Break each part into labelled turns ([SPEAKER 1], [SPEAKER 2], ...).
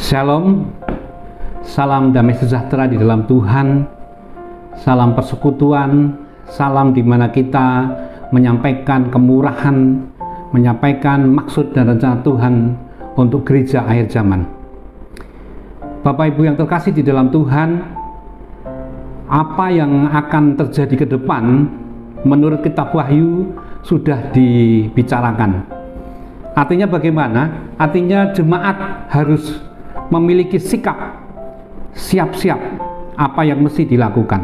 [SPEAKER 1] Shalom, salam damai sejahtera di dalam Tuhan, salam persekutuan, salam di mana kita menyampaikan kemurahan, menyampaikan maksud dan rencana Tuhan untuk gereja akhir zaman. Bapak Ibu yang terkasih di dalam Tuhan, apa yang akan terjadi ke depan menurut kitab Wahyu sudah dibicarakan. Artinya bagaimana? Artinya jemaat harus memiliki sikap siap-siap apa yang mesti dilakukan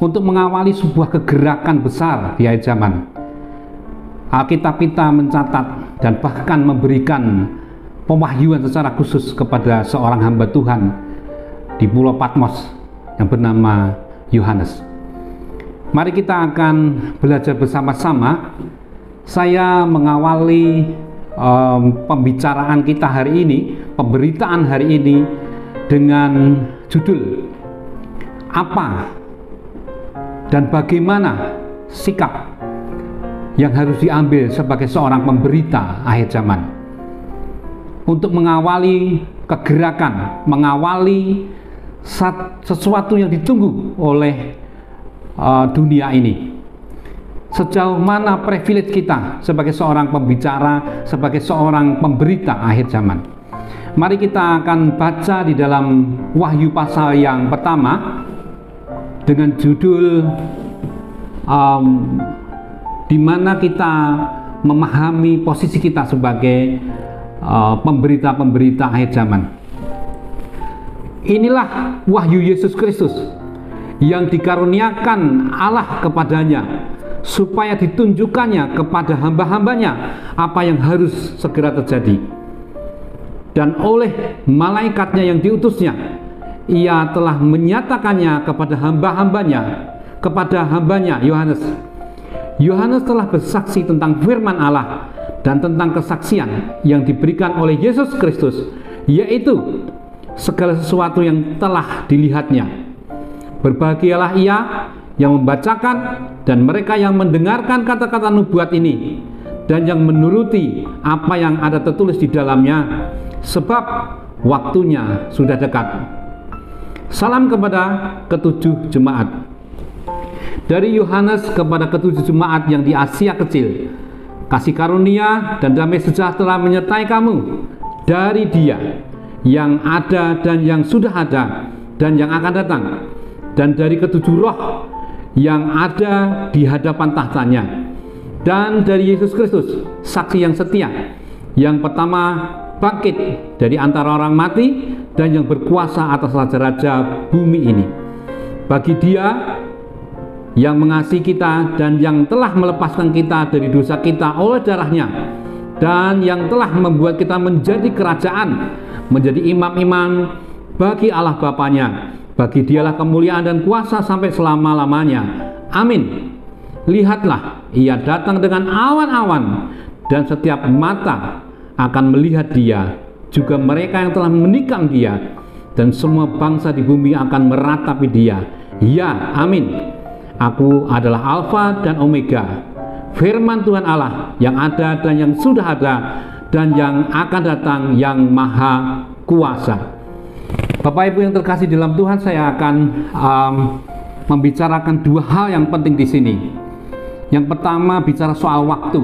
[SPEAKER 1] untuk mengawali sebuah kegerakan besar di akhir zaman. Alkitab kita mencatat dan bahkan memberikan pewahyuan secara khusus kepada seorang hamba Tuhan di Pulau Patmos yang bernama Yohanes. Mari kita akan belajar bersama-sama. Saya mengawali pembicaraan kita hari ini, pemberitaan hari ini dengan judul apa dan bagaimana sikap yang harus diambil sebagai seorang pemberita akhir zaman untuk mengawali kegerakan, mengawali sesuatu yang ditunggu oleh dunia ini. Sejauh mana privilege kita sebagai seorang pembicara, sebagai seorang pemberita akhir zaman. Mari kita akan baca di dalam Wahyu pasal yang pertama dengan judul di mana kita memahami posisi kita sebagai pemberita-pemberita akhir zaman. Inilah wahyu Yesus Kristus yang dikaruniakan Allah kepadanya, supaya ditunjukkannya kepada hamba-hambanya apa yang harus segera terjadi. Dan oleh malaikatnya yang diutusnya, ia telah menyatakannya kepada hambanya Yohanes. Yohanes telah bersaksi tentang firman Allah dan tentang kesaksian yang diberikan oleh Yesus Kristus, yaitu segala sesuatu yang telah dilihatnya. Berbahagialah ia yang membacakan dan mereka yang mendengarkan kata-kata nubuat ini dan yang menuruti apa yang ada tertulis di dalamnya, sebab waktunya sudah dekat. Salam kepada ketujuh jemaat. Dari Yohanes kepada ketujuh jemaat yang di Asia Kecil, kasih karunia dan damai sejahtera menyertai kamu dari Dia yang ada dan yang sudah ada dan yang akan datang, dan dari ketujuh roh yang ada di hadapan tahtanya, dan dari Yesus Kristus, saksi yang setia, yang pertama bangkit dari antara orang mati dan yang berkuasa atas raja-raja bumi ini. Bagi Dia yang mengasihi kita dan yang telah melepaskan kita dari dosa kita oleh darahnya, dan yang telah membuat kita menjadi kerajaan, menjadi imam-imam bagi Allah Bapanya. Bagi Dialah kemuliaan dan kuasa sampai selama-lamanya. Amin. Lihatlah, Ia datang dengan awan-awan, dan setiap mata akan melihat Dia, juga mereka yang telah menikam Dia, dan semua bangsa di bumi akan meratapi Dia. Ya, amin. Aku adalah Alfa dan Omega, firman Tuhan Allah yang ada dan yang sudah ada dan yang akan datang, yang maha kuasa. Bapak Ibu yang terkasih dalam Tuhan, saya akan membicarakan dua hal yang penting di sini. Yang pertama, bicara soal waktu.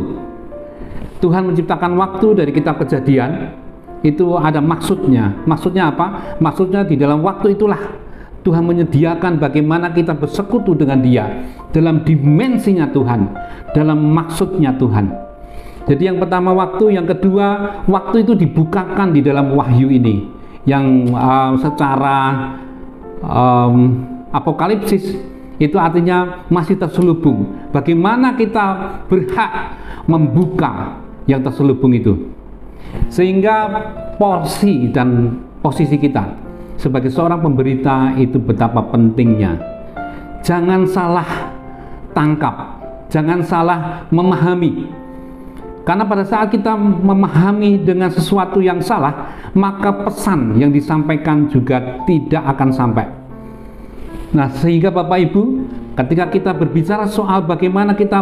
[SPEAKER 1] Tuhan menciptakan waktu dari kitab Kejadian, itu ada maksudnya. Maksudnya apa? Maksudnya di dalam waktu itulah Tuhan menyediakan bagaimana kita bersekutu dengan Dia dalam dimensinya Tuhan, dalam maksudnya Tuhan. Jadi yang pertama waktu, yang kedua waktu itu dibukakan di dalam wahyu ini, yang secara apokalipsis itu artinya masih terselubung. Bagaimana kita berhak membuka yang terselubung itu, sehingga porsi dan posisi kita sebagai seorang pemberita itu betapa pentingnya. Jangan salah tangkap, jangan salah memahami. Karena pada saat kita memahami dengan sesuatu yang salah, maka pesan yang disampaikan juga tidak akan sampai. Nah, sehingga Bapak Ibu, ketika kita berbicara soal bagaimana kita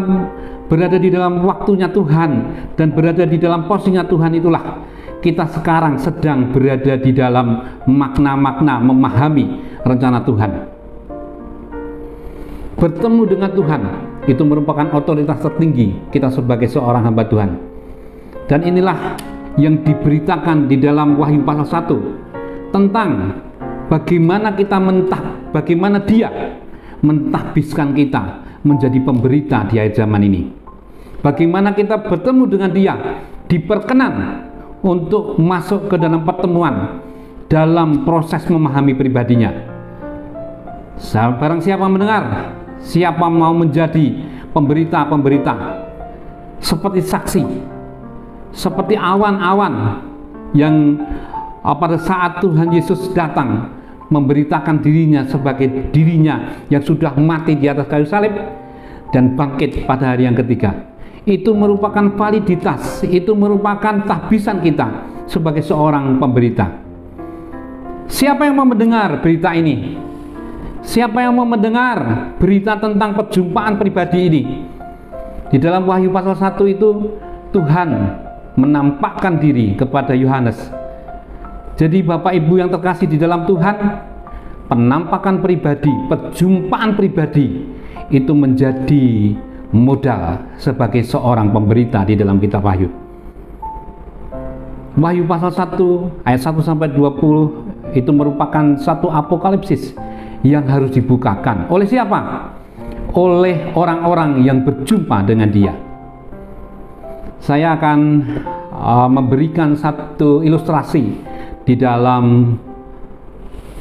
[SPEAKER 1] berada di dalam waktunya Tuhan dan berada di dalam posisinya Tuhan, itulah kita sekarang sedang berada di dalam makna-makna memahami rencana Tuhan. Bertemu dengan Tuhan itu merupakan otoritas tertinggi kita sebagai seorang hamba Tuhan. Dan inilah yang diberitakan di dalam Wahyu pasal 1 tentang bagaimana bagaimana Dia mentahbiskan kita menjadi pemberita di akhir zaman ini. Bagaimana kita bertemu dengan Dia, diperkenan untuk masuk ke dalam pertemuan dalam proses memahami pribadinya. Barang siapa mendengar, siapa mau menjadi pemberita-pemberita seperti saksi, seperti awan-awan yang pada saat Tuhan Yesus datang memberitakan dirinya sebagai dirinya yang sudah mati di atas kayu salib dan bangkit pada hari yang ketiga. Itu merupakan validitas, itu merupakan tahbisan kita sebagai seorang pemberita. Siapa yang mau mendengar berita ini? Siapa yang mau mendengar berita tentang perjumpaan pribadi ini? Di dalam Wahyu pasal 1 itu Tuhan menampakkan diri kepada Yohanes. Jadi Bapak Ibu yang terkasih di dalam Tuhan, penampakan pribadi, perjumpaan pribadi itu menjadi modal sebagai seorang pemberita di dalam kitab Wahyu. Wahyu pasal 1 ayat 1 sampai 20 itu merupakan satu apokalipsis yang harus dibukakan. Oleh siapa? Oleh orang-orang yang berjumpa dengan Dia. Saya akan memberikan satu ilustrasi di dalam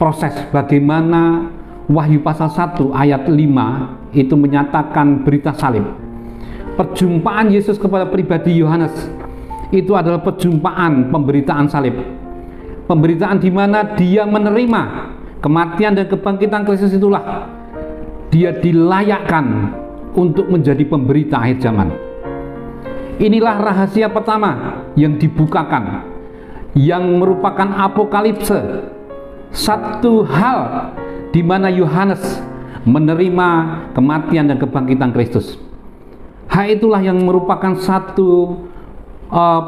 [SPEAKER 1] proses bagaimana Wahyu pasal 1 ayat 5 itu menyatakan berita salib. Perjumpaan Yesus kepada pribadi Yohanes itu adalah perjumpaan pemberitaan salib. Pemberitaan di mana Dia menerima kematian dan kebangkitan Kristus, itulah Dia dilayakkan untuk menjadi pemberita akhir zaman. Inilah rahasia pertama yang dibukakan, yang merupakan apokalipse, satu hal di mana Yohanes menerima kematian dan kebangkitan Kristus. Hal itulah yang merupakan satu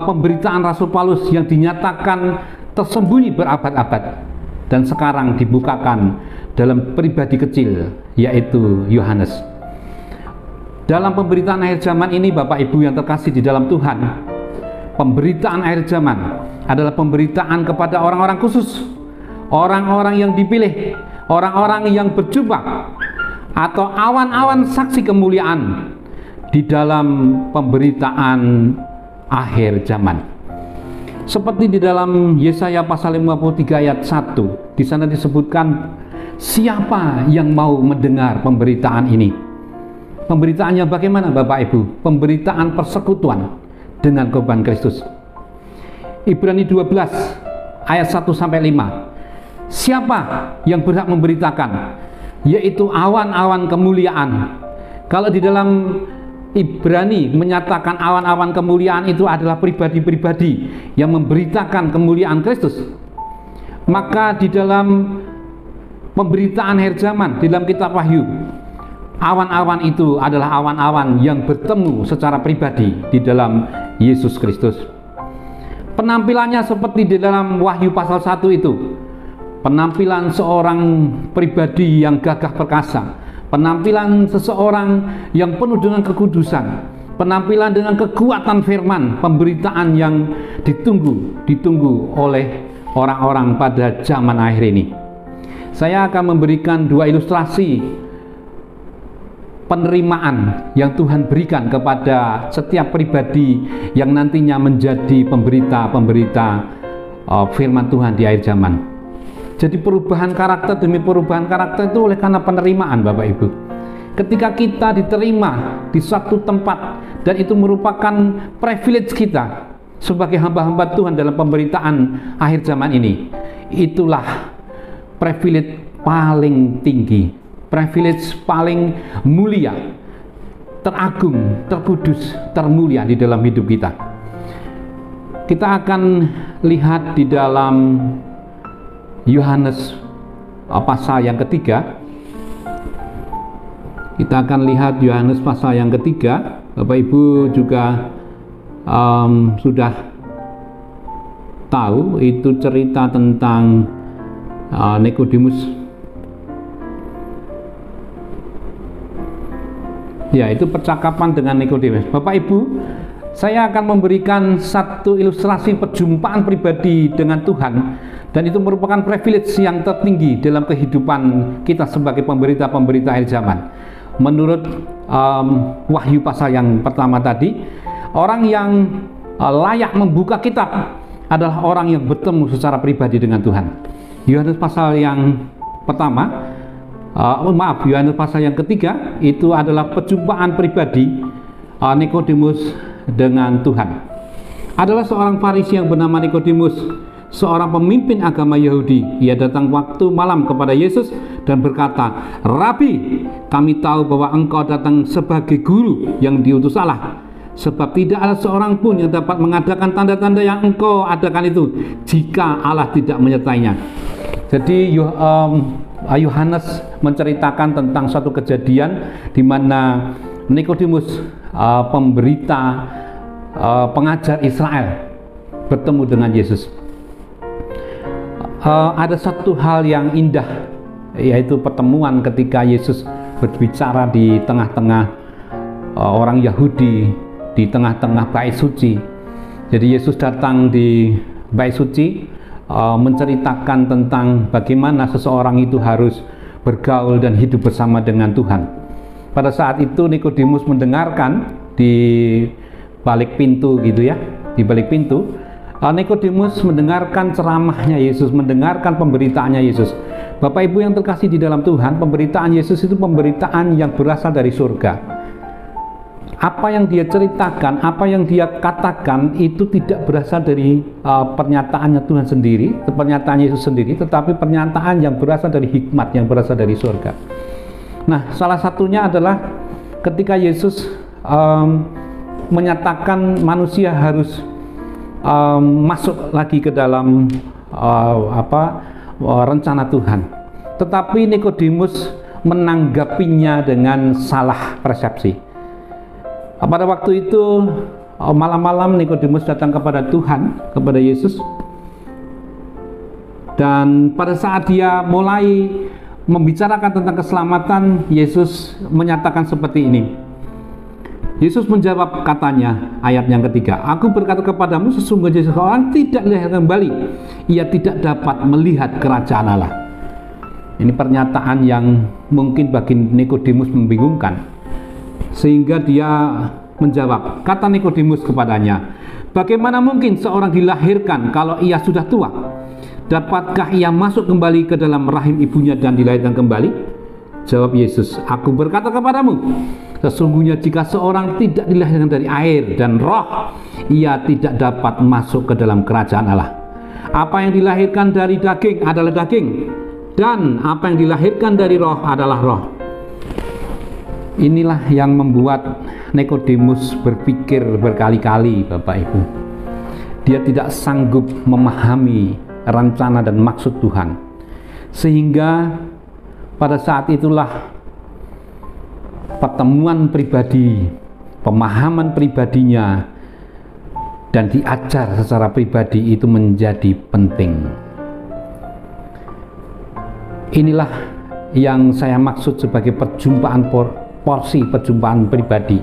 [SPEAKER 1] pemberitaan Rasul Paulus yang dinyatakan tersembunyi berabad-abad dan sekarang dibukakan dalam pribadi kecil, yaitu Yohanes. Dalam pemberitaan akhir zaman ini, Bapak Ibu yang terkasih di dalam Tuhan, pemberitaan akhir zaman adalah pemberitaan kepada orang-orang khusus, orang-orang yang dipilih, orang-orang yang berjumpa, atau awan-awan saksi kemuliaan di dalam pemberitaan akhir zaman. Seperti di dalam Yesaya pasal 53 ayat 1, di sana disebutkan siapa yang mau mendengar pemberitaan ini. Pemberitaannya bagaimana Bapak Ibu? Pemberitaan persekutuan dengan korban Kristus. Ibrani 12 ayat 1 sampai 5. Siapa yang berhak memberitakan? Yaitu awan-awan kemuliaan. Kalau di dalam Ibrani menyatakan awan-awan kemuliaan itu adalah pribadi-pribadi yang memberitakan kemuliaan Kristus, maka di dalam pemberitaan akhir zaman di dalam kitab Wahyu, awan-awan itu adalah awan-awan yang bertemu secara pribadi di dalam Yesus Kristus. Penampilannya seperti di dalam Wahyu pasal 1 itu, penampilan seorang pribadi yang gagah perkasa, penampilan seseorang yang penuh dengan kekudusan, penampilan dengan kekuatan firman, pemberitaan yang ditunggu oleh orang-orang pada zaman akhir ini. Saya akan memberikan dua ilustrasi penerimaan yang Tuhan berikan kepada setiap pribadi yang nantinya menjadi pemberita-pemberita firman Tuhan di akhir zaman. Jadi perubahan karakter demi perubahan karakter itu oleh karena penerimaan, Bapak Ibu. Ketika kita diterima di suatu tempat dan itu merupakan privilege kita sebagai hamba-hamba Tuhan dalam pemberitaan akhir zaman ini, itulah privilege paling tinggi, privilege paling mulia, teragung, terkudus, termulia di dalam hidup kita. Kita akan lihat di dalam Yohanes pasal yang ketiga. Kita akan lihat Yohanes pasal yang ketiga. Bapak Ibu juga sudah tahu, itu cerita tentang Nikodemus. Ya, itu percakapan dengan Nikodemus. Bapak Ibu, saya akan memberikan satu ilustrasi perjumpaan pribadi dengan Tuhan, dan itu merupakan privilege yang tertinggi dalam kehidupan kita sebagai pemberita-pemberita akhir zaman. Menurut Wahyu pasal yang pertama tadi, orang yang layak membuka kitab adalah orang yang bertemu secara pribadi dengan Tuhan. Yohanes pasal yang pertama, Yohanes pasal yang ketiga, itu adalah perjumpaan pribadi Nikodemus dengan Tuhan. Adalah seorang Farisi yang bernama Nikodemus, seorang pemimpin agama Yahudi. Ia datang waktu malam kepada Yesus dan berkata, "Rabi, kami tahu bahwa engkau datang sebagai guru yang diutus Allah, sebab tidak ada seorang pun yang dapat mengadakan tanda-tanda yang engkau adakan itu jika Allah tidak menyertainya." Jadi Yohanes menceritakan tentang suatu kejadian di mana Nikodemus, pemberita, pengajar Israel, bertemu dengan Yesus. Ada satu hal yang indah, yaitu pertemuan ketika Yesus berbicara di tengah-tengah orang Yahudi, di tengah-tengah bait suci. Jadi Yesus datang di bait suci, menceritakan tentang bagaimana seseorang itu harus bergaul dan hidup bersama dengan Tuhan. Pada saat itu Nikodemus mendengarkan di balik pintu gitu ya, di balik pintu Nikodemus mendengarkan ceramahnya Yesus, mendengarkan pemberitaannya Yesus. Bapak Ibu yang terkasih di dalam Tuhan, pemberitaan Yesus itu pemberitaan yang berasal dari surga. Apa yang dia ceritakan, apa yang dia katakan itu tidak berasal dari pernyataannya Tuhan sendiri, pernyataan Yesus sendiri, tetapi pernyataan yang berasal dari hikmat, yang berasal dari surga. Nah, salah satunya adalah ketika Yesus menyatakan manusia harus masuk lagi ke dalam rencana Tuhan. Tetapi Nikodemus menanggapinya dengan salah persepsi. Pada waktu itu malam-malam Nikodemus datang kepada Tuhan, kepada Yesus. Dan pada saat dia mulai membicarakan tentang keselamatan, Yesus menyatakan seperti ini. Yesus menjawab, katanya, ayat yang ketiga, "Aku berkata kepadamu, sesungguhnya seseorang tidak dilahirkan kembali, ia tidak dapat melihat kerajaan Allah." Ini pernyataan yang mungkin bagi Nikodemus membingungkan, sehingga dia menjawab. Kata Nikodemus kepadanya, "Bagaimana mungkin seorang dilahirkan kalau ia sudah tua? Dapatkah ia masuk kembali ke dalam rahim ibunya dan dilahirkan kembali?" Jawab Yesus, "Aku berkata kepadamu, sesungguhnya jika seorang tidak dilahirkan dari air dan roh, ia tidak dapat masuk ke dalam kerajaan Allah. Apa yang dilahirkan dari daging adalah daging, dan apa yang dilahirkan dari roh adalah roh." Inilah yang membuat Nikodemus berpikir berkali-kali, Bapak Ibu. Dia tidak sanggup memahami rencana dan maksud Tuhan, sehingga pada saat itulah pertemuan pribadi, pemahaman pribadinya, dan diajar secara pribadi itu menjadi penting. Inilah yang saya maksud sebagai perjumpaan porsi perjumpaan pribadi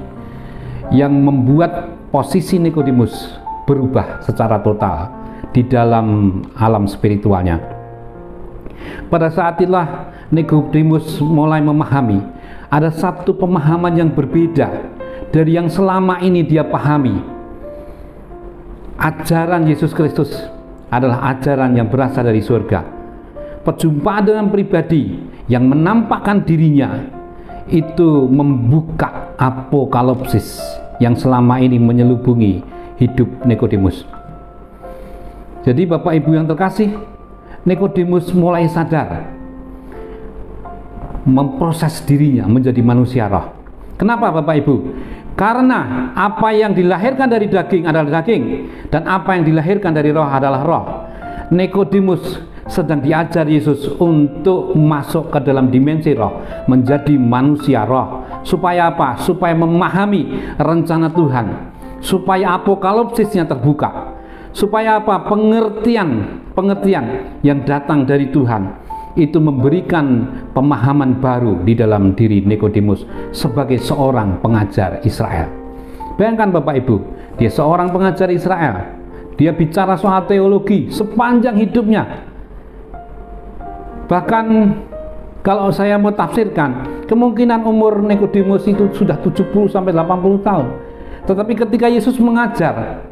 [SPEAKER 1] yang membuat posisi Nikodemus berubah secara total di dalam alam spiritualnya. Pada saat itulah Nikodemus mulai memahami ada satu pemahaman yang berbeda dari yang selama ini dia pahami. Ajaran Yesus Kristus adalah ajaran yang berasal dari surga. Perjumpaan dengan pribadi yang menampakkan dirinya itu membuka apokalipsis yang selama ini menyelubungi hidup Nikodemus. Jadi Bapak Ibu yang terkasih, Nikodemus mulai sadar memproses dirinya menjadi manusia roh. Kenapa Bapak Ibu? Karena apa yang dilahirkan dari daging adalah daging, dan apa yang dilahirkan dari roh adalah roh. Nikodemus sedang diajar Yesus untuk masuk ke dalam dimensi roh, menjadi manusia roh. Supaya apa? Supaya memahami rencana Tuhan, supaya apokalipsisnya terbuka, Supaya apa? Pengertian yang datang dari Tuhan itu memberikan pemahaman baru di dalam diri Nikodemus sebagai seorang pengajar Israel. Bayangkan Bapak Ibu, dia seorang pengajar Israel, dia bicara soal teologi sepanjang hidupnya. Bahkan kalau saya mau tafsirkan, kemungkinan umur Nikodemus itu sudah 70 sampai 80 tahun. Tetapi ketika Yesus mengajar,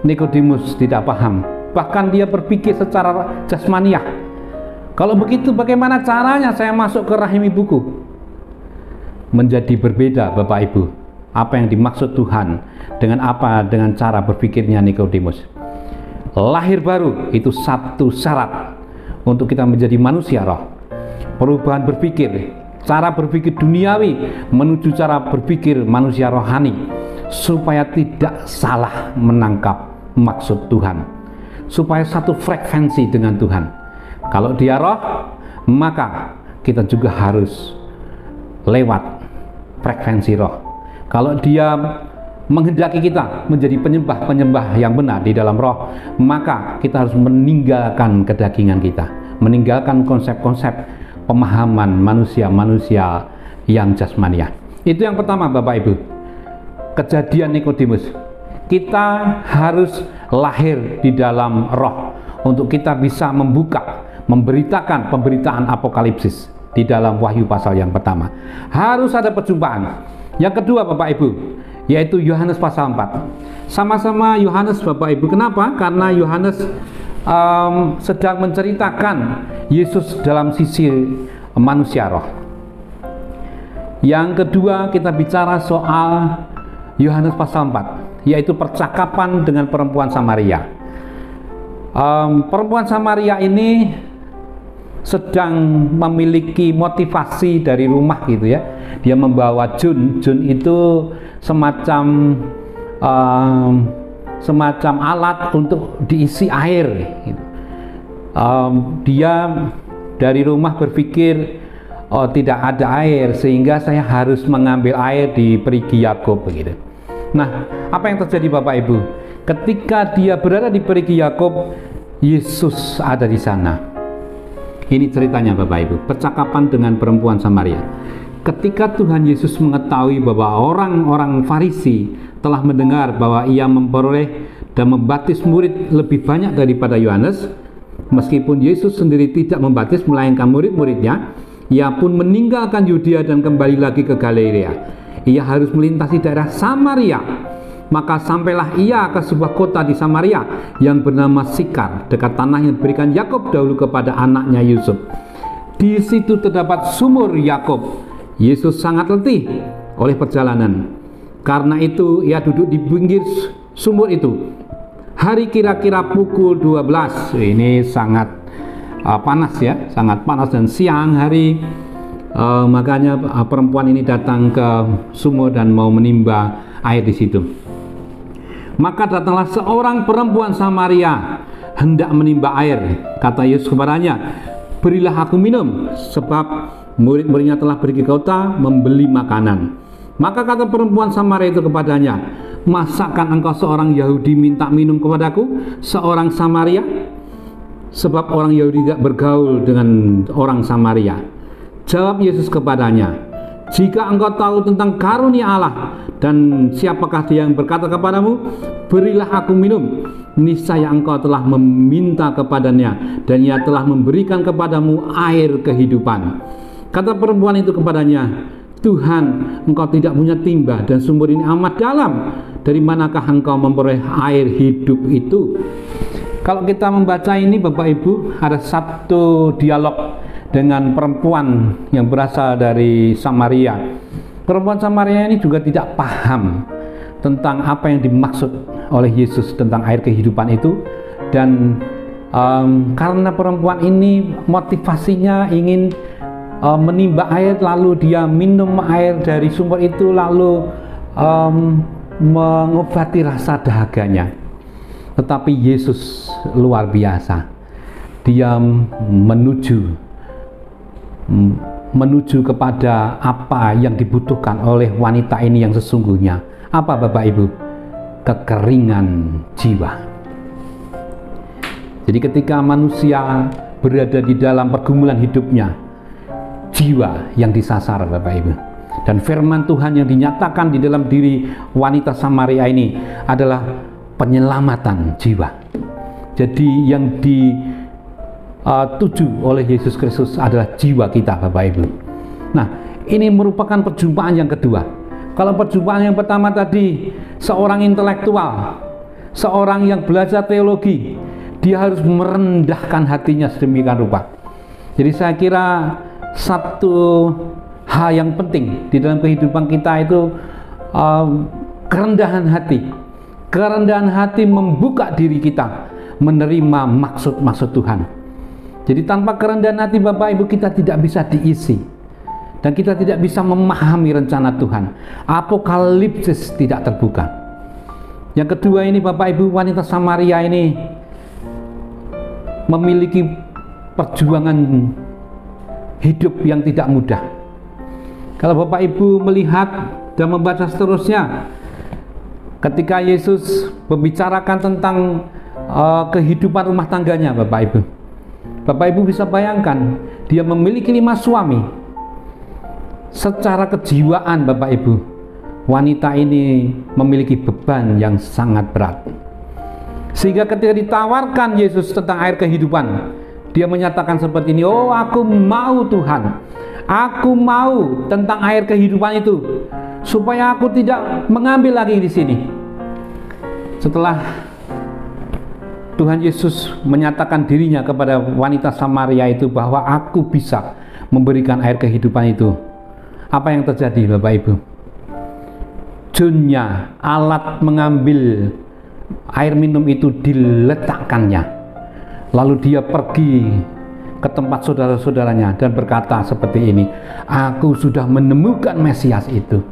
[SPEAKER 1] Nikodemus tidak paham. Bahkan dia berpikir secara jasmaniah. Kalau begitu bagaimana caranya saya masuk ke rahim ibuku? Menjadi berbeda Bapak Ibu. Apa yang dimaksud Tuhan dengan cara berpikirnya Nikodemus. Lahir baru itu satu syarat untuk kita menjadi manusia roh. Perubahan berpikir, cara berpikir duniawi menuju cara berpikir manusia rohani, supaya tidak salah menangkap maksud Tuhan, supaya satu frekuensi dengan Tuhan. Kalau dia roh, maka kita juga harus lewat frekuensi roh. Kalau dia menghendaki kita menjadi penyembah yang benar di dalam roh, maka kita harus meninggalkan kedagingan kita, meninggalkan konsep-konsep pemahaman manusia yang jasmania. Itu yang pertama Bapak Ibu. Kejadian Nikodemus, kita harus lahir di dalam roh untuk kita bisa memberitakan pemberitaan apokalipsis di dalam Wahyu pasal yang pertama. Harus ada perjumpaan. Yang kedua Bapak Ibu, yaitu Yohanes pasal 4. Sama-sama Yohanes Bapak Ibu. Kenapa? Karena Yohanes sedang menceritakan Yesus dalam sisi manusia roh. Yang kedua kita bicara soal Yohanes pasal 4, yaitu percakapan dengan perempuan Samaria. Perempuan Samaria ini sedang memiliki motivasi dari rumah gitu ya. Dia membawa jun itu semacam alat untuk diisi air gitu. Dia dari rumah berpikir, oh tidak ada air, sehingga saya harus mengambil air di perigi Yakub begitu. Nah, apa yang terjadi Bapak Ibu? Ketika dia berada di perigi Yakub, Yesus ada di sana. Ini ceritanya Bapak Ibu, percakapan dengan perempuan Samaria. Ketika Tuhan Yesus mengetahui bahwa orang-orang Farisi telah mendengar bahwa ia memperoleh dan membaptis murid lebih banyak daripada Yohanes, meskipun Yesus sendiri tidak membaptis melainkan murid-muridnya, ia pun meninggalkan Yudea dan kembali lagi ke Galilea. Ia harus melintasi daerah Samaria. Maka sampailah ia ke sebuah kota di Samaria yang bernama Sikar, dekat tanah yang diberikan Yakub dahulu kepada anaknya Yusuf. Di situ terdapat sumur Yakub. Yesus sangat letih oleh perjalanan. Karena itu ia duduk di pinggir sumur itu. Hari kira-kira pukul 12. Ini sangat panas ya, sangat panas dan siang hari. Makanya perempuan ini datang ke sumur dan mau menimba air di situ. Maka datanglah seorang perempuan Samaria hendak menimba air. Kata Yesus kepadanya, berilah aku minum, sebab murid-muridnya telah pergi ke kota membeli makanan. Maka kata perempuan Samaria itu kepadanya, masakan engkau seorang Yahudi minta minum kepadaku, seorang Samaria? Sebab orang Yahudi tidak bergaul dengan orang Samaria. Jawab Yesus kepadanya, jika engkau tahu tentang karunia Allah dan siapakah dia yang berkata kepadamu, berilah aku minum, niscaya engkau telah meminta kepadanya dan ia telah memberikan kepadamu air kehidupan. Kata perempuan itu kepadanya, Tuhan, engkau tidak punya timba dan sumur ini amat dalam, dari manakah engkau memperoleh air hidup itu? Kalau kita membaca ini Bapak Ibu, ada satu dialog dengan perempuan yang berasal dari Samaria. Perempuan Samaria ini juga tidak paham tentang apa yang dimaksud oleh Yesus tentang air kehidupan itu. Dan karena perempuan ini motivasinya ingin menimba air, lalu dia minum air dari sumber itu, lalu mengobati rasa dahaganya. Tetapi Yesus luar biasa, dia menuju kepada apa yang dibutuhkan oleh wanita ini yang sesungguhnya. Apa Bapak Ibu? Kekeringan jiwa. Jadi ketika manusia berada di dalam pergumulan hidupnya, jiwa yang disasar Bapak Ibu. Dan firman Tuhan yang dinyatakan di dalam diri wanita Samaria ini adalah penyelamatan jiwa. Jadi yang dituju oleh Yesus Kristus adalah jiwa kita Bapak Ibu. Nah, ini merupakan perjumpaan yang kedua. Kalau perjumpaan yang pertama tadi, seorang intelektual, seorang yang belajar teologi, dia harus merendahkan hatinya sedemikian rupa. Jadi saya kira satu hal yang penting di dalam kehidupan kita itu kerendahan hati. Kerendahan hati membuka diri kita menerima maksud-maksud Tuhan. Jadi tanpa kerendahan hati Bapak Ibu, kita tidak bisa diisi dan kita tidak bisa memahami rencana Tuhan. Apokalipsis tidak terbuka. Yang kedua ini Bapak Ibu, wanita Samaria ini memiliki perjuangan hidup yang tidak mudah. Kalau Bapak Ibu melihat dan membaca seterusnya, ketika Yesus membicarakan tentang kehidupan rumah tangganya Bapak Ibu bisa bayangkan, dia memiliki 5 suami. Secara kejiwaan Bapak Ibu, wanita ini memiliki beban yang sangat berat. Sehingga ketika ditawarkan Yesus tentang air kehidupan, dia menyatakan seperti ini, "Oh, aku mau Tuhan, aku mau tentang air kehidupan itu, supaya aku tidak mengambil lagi di sini." Setelah Tuhan Yesus menyatakan dirinya kepada wanita Samaria itu bahwa aku bisa memberikan air kehidupan itu, apa yang terjadi Bapak Ibu? Junnya, alat mengambil air minum itu diletakkannya. Lalu dia pergi ke tempat saudara-saudaranya dan berkata seperti ini, "Aku sudah menemukan Mesias itu.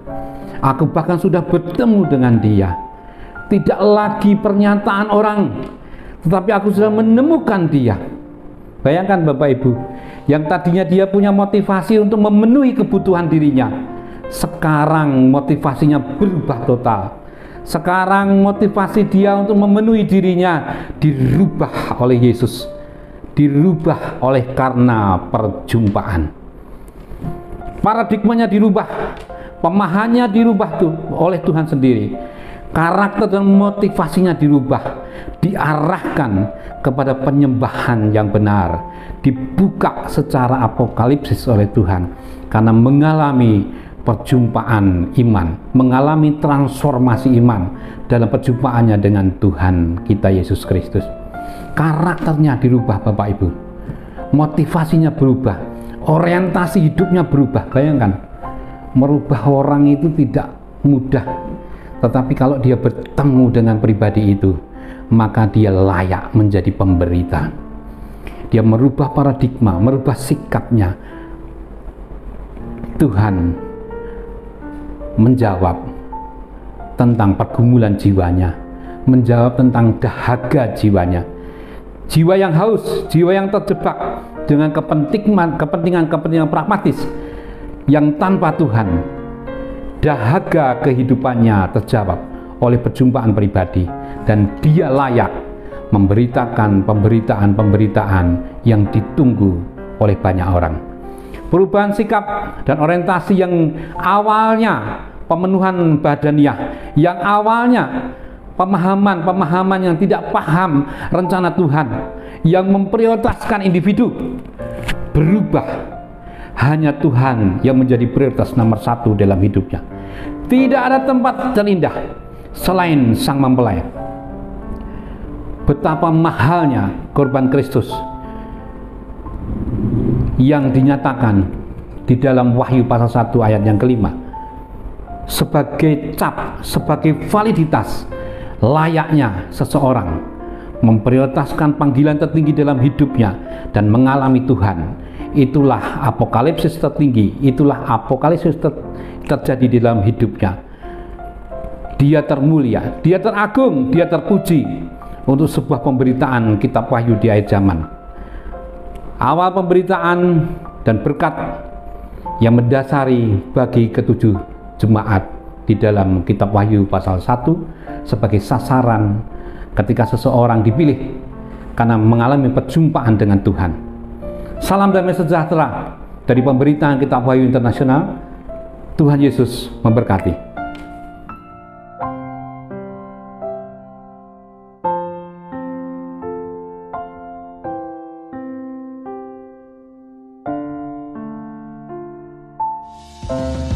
[SPEAKER 1] Aku bahkan sudah bertemu dengan dia. Tidak lagi pernyataan orang, tetapi aku sudah menemukan dia." Bayangkan Bapak Ibu, yang tadinya dia punya motivasi untuk memenuhi kebutuhan dirinya, sekarang motivasinya berubah total. Sekarang motivasi dia untuk memenuhi dirinya dirubah oleh Yesus, dirubah oleh karena perjumpaan. Paradigmanya dirubah, pemahamannya dirubah oleh Tuhan sendiri. Karakter dan motivasinya dirubah, diarahkan kepada penyembahan yang benar, dibuka secara apokalipsis oleh Tuhan karena mengalami perjumpaan iman, mengalami transformasi iman dalam perjumpaannya dengan Tuhan kita Yesus Kristus. Karakternya dirubah Bapak Ibu, motivasinya berubah, orientasi hidupnya berubah. Bayangkan, merubah orang itu tidak mudah, tetapi kalau dia bertemu dengan pribadi itu, maka dia layak menjadi pemberita. Dia merubah paradigma, merubah sikapnya. Tuhan menjawab tentang pergumulan jiwanya, menjawab tentang dahaga jiwanya. Jiwa yang haus, jiwa yang terjebak dengan kepentingan pragmatis yang tanpa Tuhan. Dahaga kehidupannya terjawab oleh perjumpaan pribadi, dan dia layak memberitakan pemberitaan yang ditunggu oleh banyak orang. Perubahan sikap dan orientasi yang awalnya pemenuhan badaniah, yang awalnya pemahaman yang tidak paham rencana Tuhan, yang memprioritaskan individu, berubah. Hanya Tuhan yang menjadi prioritas nomor 1 dalam hidupnya. Tidak ada tempat terindah selain Sang Mempelai. Betapa mahalnya korban Kristus yang dinyatakan di dalam Wahyu pasal 1 ayat yang kelima, sebagai cap, sebagai validitas layaknya seseorang memprioritaskan panggilan tertinggi dalam hidupnya dan mengalami Tuhan. Itulah apokalipsis tertinggi, itulah apokalipsis terjadi di dalam hidupnya. Dia termulia, dia teragung, dia terpuji untuk sebuah pemberitaan kitab Wahyu di akhir zaman. Awal pemberitaan dan berkat yang mendasari bagi ketujuh jemaat di dalam kitab Wahyu pasal 1 sebagai sasaran ketika seseorang dipilih karena mengalami perjumpaan dengan Tuhan. Salam damai sejahtera dari pemberitaan Kitab Wahyu Internasional. Tuhan Yesus memberkati.
[SPEAKER 2] Thank you.